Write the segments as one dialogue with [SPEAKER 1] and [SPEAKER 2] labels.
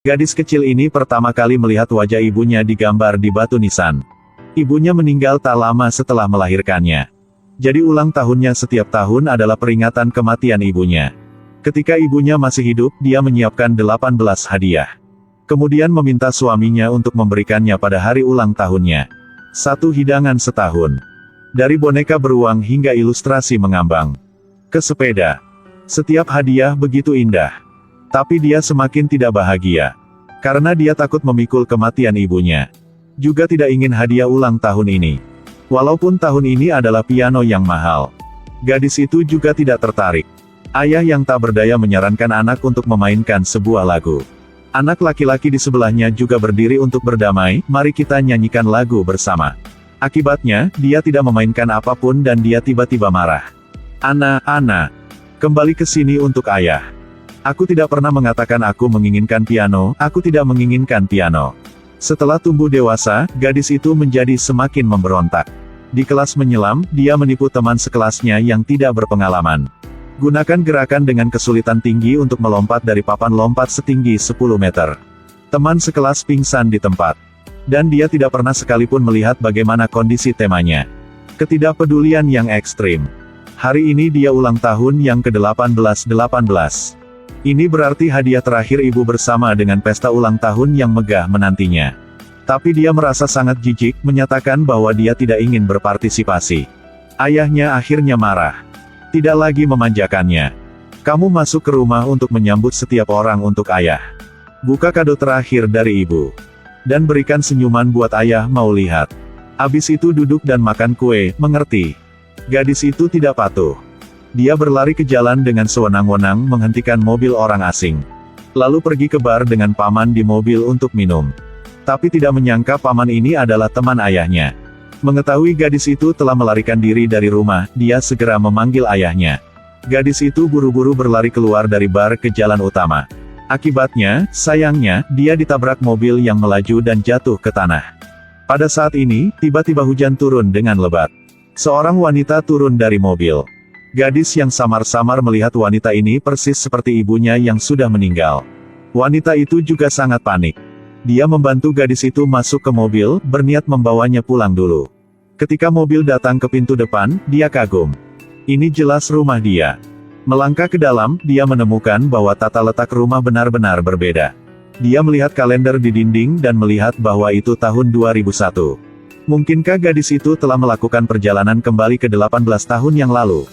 [SPEAKER 1] Gadis kecil ini pertama kali melihat wajah ibunya digambar di batu nisan. Ibunya meninggal tak lama setelah melahirkannya. Jadi ulang tahunnya setiap tahun adalah peringatan kematian ibunya. Ketika ibunya masih hidup, dia menyiapkan 18 hadiah. Kemudian meminta suaminya untuk memberikannya pada hari ulang tahunnya. Satu hidangan setahun. Dari boneka beruang hingga ilustrasi mengambang. Ke sepeda. Setiap hadiah begitu indah. Tapi dia semakin tidak bahagia. Karena dia takut memikul kematian ibunya. Juga tidak ingin hadiah ulang tahun ini. Walaupun tahun ini adalah piano yang mahal. Gadis itu juga tidak tertarik. Ayah yang tak berdaya menyarankan anak untuk memainkan sebuah lagu. Anak laki-laki di sebelahnya juga berdiri untuk berdamai, mari kita nyanyikan lagu bersama. Akibatnya, dia tidak memainkan apapun dan dia tiba-tiba marah. Ana, kembali ke sini untuk ayah. Aku tidak pernah mengatakan aku menginginkan piano, aku tidak menginginkan piano. Setelah tumbuh dewasa, gadis itu menjadi semakin memberontak. Di kelas menyelam, dia menipu teman sekelasnya yang tidak berpengalaman. Gunakan gerakan dengan kesulitan tinggi untuk melompat dari papan lompat setinggi 10 meter. Teman sekelas pingsan di tempat. Dan dia tidak pernah sekalipun melihat bagaimana kondisi temanya. Ketidakpedulian yang ekstrim. Hari ini dia ulang tahun yang ke-18. Ini berarti hadiah terakhir ibu bersama dengan pesta ulang tahun yang megah menantinya. Tapi dia merasa sangat jijik, menyatakan bahwa dia tidak ingin berpartisipasi. Ayahnya akhirnya marah. Tidak lagi memanjakannya. Kamu masuk ke rumah untuk menyambut setiap orang untuk ayah. Buka kado terakhir dari ibu. Dan berikan senyuman buat ayah mau lihat. Abis itu duduk dan makan kue, mengerti? Gadis itu tidak patuh. Dia berlari ke jalan dengan sewenang-wenang menghentikan mobil orang asing. Lalu pergi ke bar dengan paman di mobil untuk minum. Tapi tidak menyangka paman ini adalah teman ayahnya. Mengetahui gadis itu telah melarikan diri dari rumah, dia segera memanggil ayahnya. Gadis itu buru-buru berlari keluar dari bar ke jalan utama. Akibatnya, sayangnya, dia ditabrak mobil yang melaju dan jatuh ke tanah. Pada saat ini, tiba-tiba hujan turun dengan lebat. Seorang wanita turun dari mobil. Gadis yang samar-samar melihat wanita ini persis seperti ibunya yang sudah meninggal. Wanita itu juga sangat panik. Dia membantu gadis itu masuk ke mobil, berniat membawanya pulang dulu. Ketika mobil datang ke pintu depan, dia kagum. Ini jelas rumah dia. Melangkah ke dalam, dia menemukan bahwa tata letak rumah benar-benar berbeda. Dia melihat kalender di dinding dan melihat bahwa itu tahun 2001. Mungkinkah gadis itu telah melakukan perjalanan kembali ke 18 tahun yang lalu?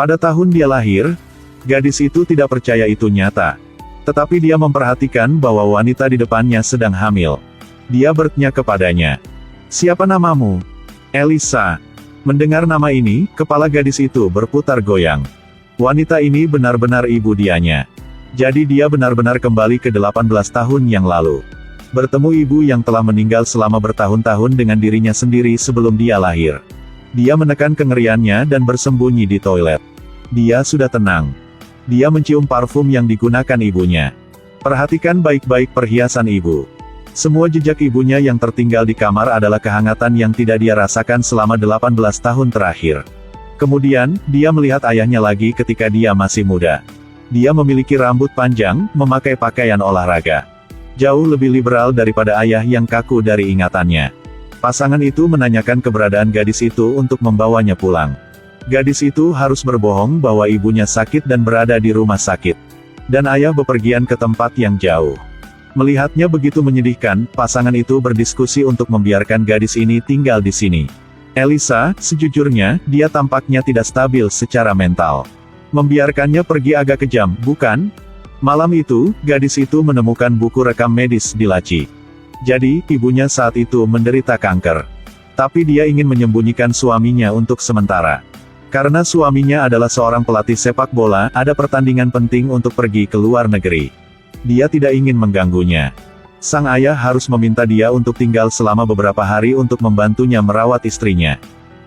[SPEAKER 1] Pada tahun dia lahir, gadis itu tidak percaya itu nyata. Tetapi dia memperhatikan bahwa wanita di depannya sedang hamil. Dia bertanya kepadanya, "Siapa namamu?" "Elisa." Mendengar nama ini, kepala gadis itu berputar goyang. Wanita ini benar-benar ibu dianya. Jadi dia benar-benar kembali ke 18 tahun yang lalu. Bertemu ibu yang telah meninggal selama bertahun-tahun dengan dirinya sendiri sebelum dia lahir. Dia menekan kengeriannya dan bersembunyi di toilet. Dia sudah tenang. Dia mencium parfum yang digunakan ibunya. Perhatikan baik-baik perhiasan ibu. Semua jejak ibunya yang tertinggal di kamar adalah kehangatan yang tidak dia rasakan selama 18 tahun terakhir. Kemudian, dia melihat ayahnya lagi ketika dia masih muda. Dia memiliki rambut panjang, memakai pakaian olahraga. Jauh lebih liberal daripada ayah yang kaku dari ingatannya. Pasangan itu menanyakan keberadaan gadis itu untuk membawanya pulang. Gadis itu harus berbohong bahwa ibunya sakit dan berada di rumah sakit. Dan ayah bepergian ke tempat yang jauh. Melihatnya begitu menyedihkan, pasangan itu berdiskusi untuk membiarkan gadis ini tinggal di sini. Elisa, sejujurnya, dia tampaknya tidak stabil secara mental. Membiarkannya pergi agak kejam, bukan? Malam itu, gadis itu menemukan buku rekam medis di laci. Jadi, ibunya saat itu menderita kanker. Tapi dia ingin menyembunyikan suaminya untuk sementara. Karena suaminya adalah seorang pelatih sepak bola, ada pertandingan penting untuk pergi ke luar negeri. Dia tidak ingin mengganggunya. Sang ayah harus meminta dia untuk tinggal selama beberapa hari untuk membantunya merawat istrinya.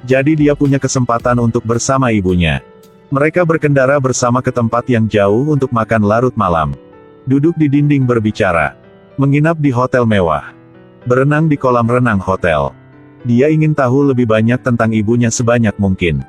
[SPEAKER 1] Jadi dia punya kesempatan untuk bersama ibunya. Mereka berkendara bersama ke tempat yang jauh untuk makan larut malam. Duduk di dinding berbicara. Menginap di hotel mewah. Berenang di kolam renang hotel. Dia ingin tahu lebih banyak tentang ibunya sebanyak mungkin.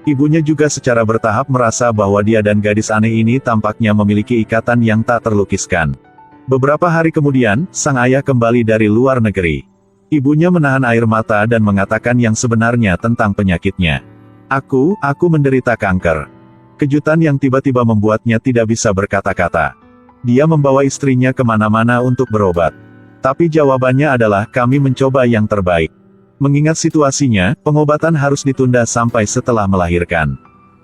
[SPEAKER 1] Ibunya juga secara bertahap merasa bahwa dia dan gadis aneh ini tampaknya memiliki ikatan yang tak terlukiskan. Beberapa hari kemudian, sang ayah kembali dari luar negeri. Ibunya menahan air mata dan mengatakan yang sebenarnya tentang penyakitnya. Aku menderita kanker. Kejutan yang tiba-tiba membuatnya tidak bisa berkata-kata. Dia membawa istrinya kemana-mana untuk berobat. Tapi jawabannya adalah kami mencoba yang terbaik. Mengingat situasinya, pengobatan harus ditunda sampai setelah melahirkan.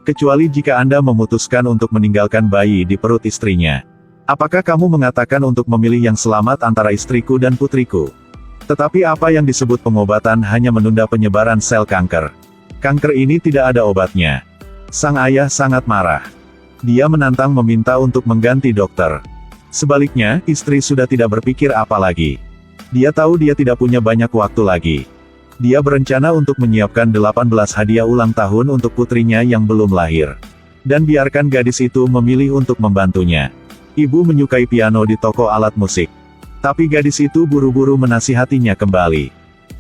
[SPEAKER 1] Kecuali jika Anda memutuskan untuk meninggalkan bayi di perut istrinya. Apakah kamu mengatakan untuk memilih yang selamat antara istriku dan putriku? Tetapi apa yang disebut pengobatan hanya menunda penyebaran sel kanker. Kanker ini tidak ada obatnya. Sang ayah sangat marah. Dia menantang meminta untuk mengganti dokter. Sebaliknya, istri sudah tidak berpikir apa lagi. Dia tahu dia tidak punya banyak waktu lagi. Dia berencana untuk menyiapkan 18 hadiah ulang tahun untuk putrinya yang belum lahir. Dan biarkan gadis itu memilih untuk membantunya. Ibu menyukai piano di toko alat musik. Tapi gadis itu buru-buru menasihatinya kembali.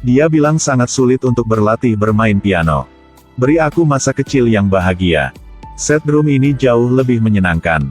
[SPEAKER 1] Dia bilang sangat sulit untuk berlatih bermain piano. Beri aku masa kecil yang bahagia. Set drum ini jauh lebih menyenangkan.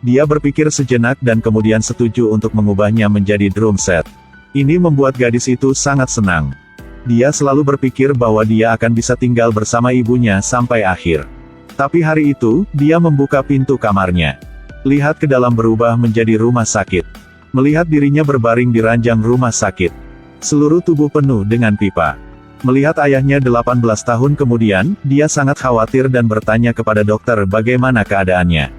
[SPEAKER 1] Dia berpikir sejenak dan kemudian setuju untuk mengubahnya menjadi drum set. Ini membuat gadis itu sangat senang. Dia selalu berpikir bahwa dia akan bisa tinggal bersama ibunya sampai akhir. Tapi hari itu, dia membuka pintu kamarnya. Lihat ke dalam berubah menjadi rumah sakit. Melihat dirinya berbaring di ranjang rumah sakit. Seluruh tubuh penuh dengan pipa. Melihat ayahnya 18 tahun kemudian, dia sangat khawatir dan bertanya kepada dokter bagaimana keadaannya.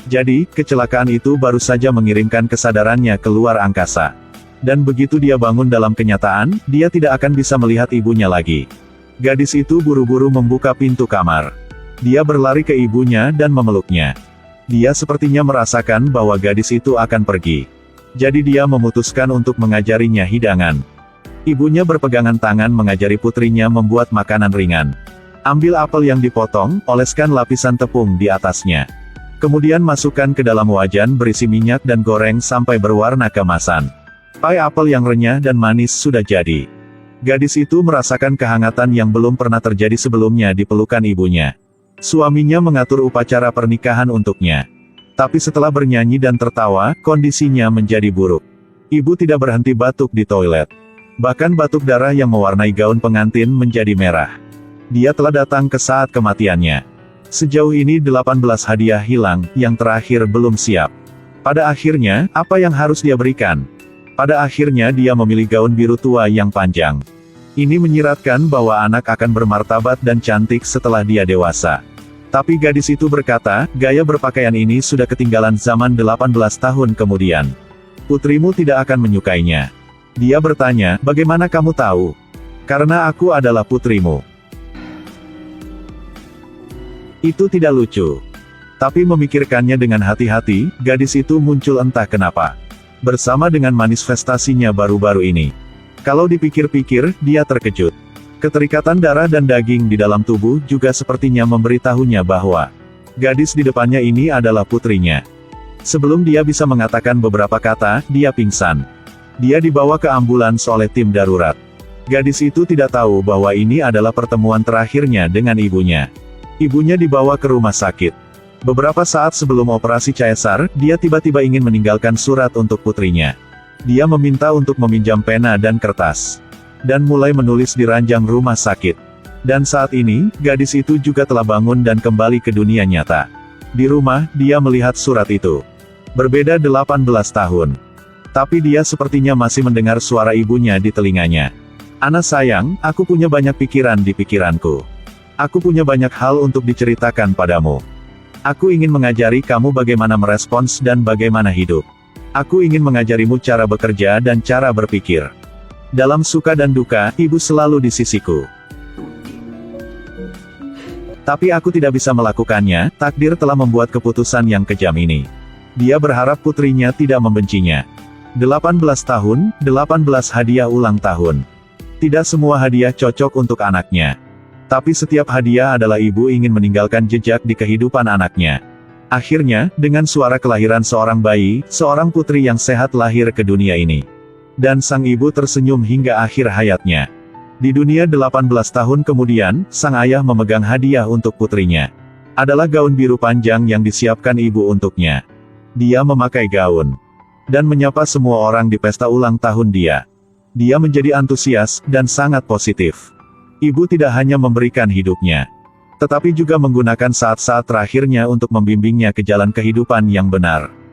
[SPEAKER 1] Jadi, kecelakaan itu baru saja mengirimkan kesadarannya keluar angkasa. Dan begitu dia bangun dalam kenyataan, dia tidak akan bisa melihat ibunya lagi. Gadis itu buru-buru membuka pintu kamar. Dia berlari ke ibunya dan memeluknya. Dia sepertinya merasakan bahwa gadis itu akan pergi. Jadi dia memutuskan untuk mengajarinya hidangan. Ibunya berpegangan tangan mengajari putrinya membuat makanan ringan. Ambil apel yang dipotong, oleskan lapisan tepung di atasnya. Kemudian masukkan ke dalam wajan berisi minyak dan goreng sampai berwarna keemasan. Pai apel yang renyah dan manis sudah jadi. Gadis itu merasakan kehangatan yang belum pernah terjadi sebelumnya di pelukan ibunya. Suaminya mengatur upacara pernikahan untuknya. Tapi setelah bernyanyi dan tertawa, kondisinya menjadi buruk. Ibu tidak berhenti batuk di toilet. Bahkan batuk darah yang mewarnai gaun pengantin menjadi merah. Dia telah datang ke saat kematiannya. Sejauh ini 18 hadiah hilang, yang terakhir belum siap. Pada akhirnya, apa yang harus dia berikan? Pada akhirnya dia memilih gaun biru tua yang panjang. Ini menyiratkan bahwa anak akan bermartabat dan cantik setelah dia dewasa. Tapi gadis itu berkata, gaya berpakaian ini sudah ketinggalan zaman 18 tahun kemudian. Putrimu tidak akan menyukainya. Dia bertanya, bagaimana kamu tahu? Karena aku adalah putrimu. Itu tidak lucu. Tapi memikirkannya dengan hati-hati, gadis itu muncul entah kenapa. Bersama dengan manifestasinya baru-baru ini. Kalau dipikir-pikir, dia terkejut. Keterikatan darah dan daging di dalam tubuh juga sepertinya memberitahunya bahwa gadis di depannya ini adalah putrinya. Sebelum dia bisa mengatakan beberapa kata, dia pingsan. Dia dibawa ke ambulans oleh tim darurat. Gadis itu tidak tahu bahwa ini adalah pertemuan terakhirnya dengan ibunya. Ibunya dibawa ke rumah sakit. Beberapa saat sebelum operasi caesar, dia tiba-tiba ingin meninggalkan surat untuk putrinya. Dia meminta untuk meminjam pena dan kertas. Dan mulai menulis di ranjang rumah sakit. Dan saat ini, gadis itu juga telah bangun dan kembali ke dunia nyata. Di rumah, dia melihat surat itu. Berbeda 18 tahun. Tapi dia sepertinya masih mendengar suara ibunya di telinganya. Anak sayang, aku punya banyak pikiran di pikiranku. Aku punya banyak hal untuk diceritakan padamu. Aku ingin mengajari kamu bagaimana merespons dan bagaimana hidup. Aku ingin mengajarimu cara bekerja dan cara berpikir. Dalam suka dan duka, ibu selalu di sisiku. Tapi aku tidak bisa melakukannya, takdir telah membuat keputusan yang kejam ini. Dia berharap putrinya tidak membencinya. 18 tahun, 18 hadiah ulang tahun. Tidak semua hadiah cocok untuk anaknya. Tapi setiap hadiah adalah ibu ingin meninggalkan jejak di kehidupan anaknya. Akhirnya, dengan suara kelahiran seorang bayi, seorang putri yang sehat lahir ke dunia ini. Dan sang ibu tersenyum hingga akhir hayatnya. Di dunia 18 tahun kemudian, sang ayah memegang hadiah untuk putrinya. Adalah gaun biru panjang yang disiapkan ibu untuknya. Dia memakai gaun. dan menyapa semua orang di pesta ulang tahun dia. Dia menjadi antusias dan sangat positif. Ibu tidak hanya memberikan hidupnya, tetapi juga menggunakan saat-saat terakhirnya untuk membimbingnya ke jalan kehidupan yang benar.